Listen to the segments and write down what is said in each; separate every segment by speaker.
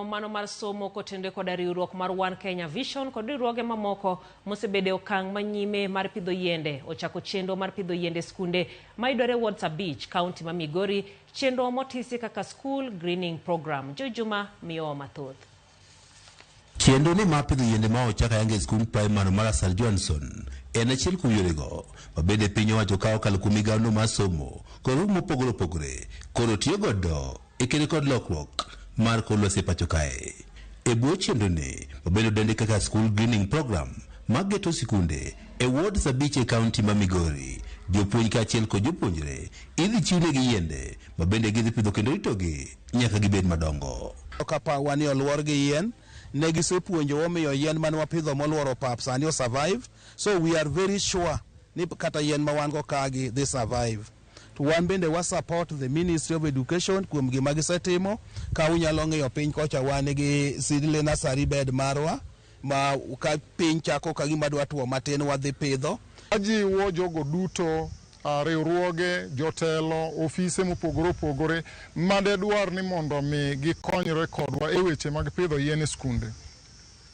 Speaker 1: Mano mar somo kotende kod riwruok mar One Kenya Vision kod riwruoge mamoko mosebede okang' manyime mar pidho yiende ochako chenro mar pidho yiende skunde mayudore Ward Beach, kaunti ma Migori, chenro motisi kaka school greening program. Jojuma miyo mathoth.
Speaker 2: Chenro ni mar pidho yiende ma ochako yange skul primary mar Sir Johnson en achiel kuom yorego mabende piny owacho kawo kal kuom Migao no mar somo kod mopogore opogore koro tiyo godo e kedo kod lokruok mar kor lwasi pacho kae. E bwo chenro ni mabende dende kaka school greening program mag geto sikunde e Ward Beach e kaunti ma Migori, jopuonj kaachiel kod jopuonjre idhi chiwnegi yiende mabende gidhi pidho kendo ritogi nyaka gibed madongo.
Speaker 3: Kapa wani oluor gi yien ne gisepuonjo omiyo yien man wapidho moluoro pap sani o survive, so we are very sure ni kata yien ma wan go kagi they survive. To wan bende wa support the Ministry of Education kuom gima gisetimo. Ka unyalo ng'iyo piny kocha wan gi seedling nursery bed marwa ma ka piny chako ka gima dwa tuo matin wadhi pidho.
Speaker 4: Ajiwo jogo duto, riwruoge, jotelo, ofise mopogore opogore made dwar ni mondo mi gikonyre kodwa e weche mag pidho yien e skunde.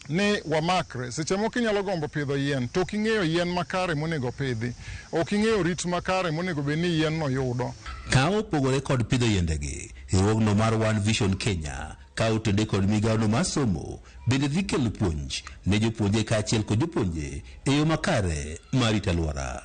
Speaker 4: Ni wamakre, seche moko inyalo gombo pidho yien, to king'eyo yien makare monego pidhi, ok ing'eyo rit makare monego bed ni yien no yudo.
Speaker 2: Ka opogore kod pidho yiendegi, riwruogno mar One Vision Kenya ka otende kod Migao no mar somo bende dhi kelo puonj ne jopuonje kaachiel kod jopuonje e yo makare mar rito alwora.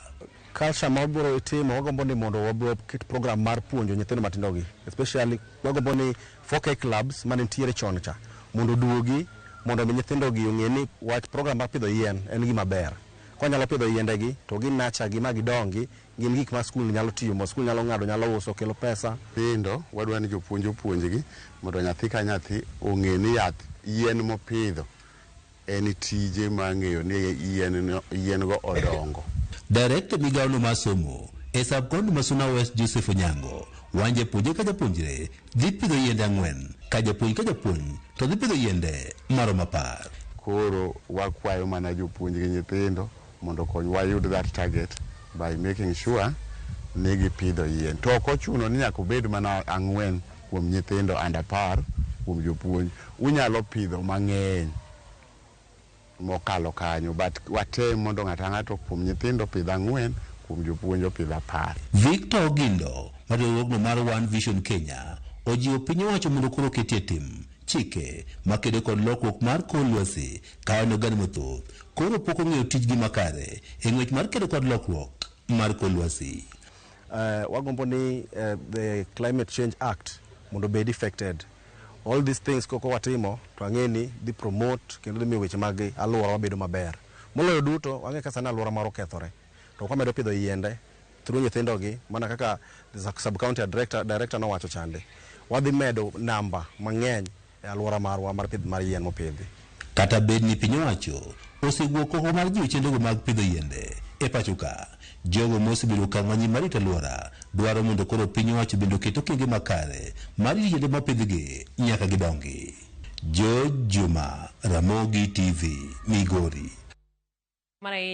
Speaker 5: Culture ma wabiro timo, wagombo ni mondo wabiro kit program mar puonjo nyithindo matindogi, especially wagombo ni 4K clubs manitiere chon cha mondo duogi mondo nyithindogi ong'e ni wach program mar pidho yien en gima ber. Konyalo pidho yiendegi to gi nacha gi ma gidongi gin gik ma skul nyalo timo, skul nyalo ng'ado, nyalo uso, kelo pesa.
Speaker 6: Pindo wadwa ni jopuonj opuonjgi mondo nyathi ka nyathi ong'e ni yath yien mopidho en tije ma ng'eyo ni yien go odongo.
Speaker 2: Director Migao no mar somo e sub-county ma Suna West Joseph Onyango wanje puonje ka japuonjre dhi pidho yiende 4 ka japuonj to dhi pidho yiende maromo 10.
Speaker 6: Koro wakwayo mana jopuonj gi nyithindo mondo kony wayud that target by making sure ni gipidho yien. To ok ochuno ni nyaka obed mana 4 kuom nyithindo under 10 kuom jopuonj. Unyalo pidho mang'eny mokalo kanyo, but watem mondo ng'ato kuom nyithindo pidho 4 kuom jopuonj pidho 10.
Speaker 2: Victor Ogindo riwruogno mar One Vision Kenya ojiwo piny owacho mondo koro ketie tim chike makedo kod lokruok mar kor lwasi ka en oganda mathoth koro pok ong'eyo tijgi makare e ng'wech mar kedo kod lokruok mar kor lwasi.
Speaker 5: Wagombo ni the Climate Change Act mondo bed affected. All these things koko watimo to ang'e ni dhi promote kendo dhi miyo weche mag alwora wabedo maber. Moloyo duto wang'e ka sani alwora maro kethore. To kwamedo pidho yiende through nyithindogi mana kaka sub-county director nowacho chande. Wadhi medo namba mang'eny e alwora marwa mar pidh mar yien mopidhi.
Speaker 2: Kata bed ni piny owacho osewuok oko mar jiwo chenrogo mag pidho yiende e pacho ka, jogo mosebedo okang' manyien mar rito alwora dwaro mondo koro piny owacho bende oket okenge makare mar rito yiende mopidhgi nyaka gidongi. Jojuma, Ramogi TV, Migori.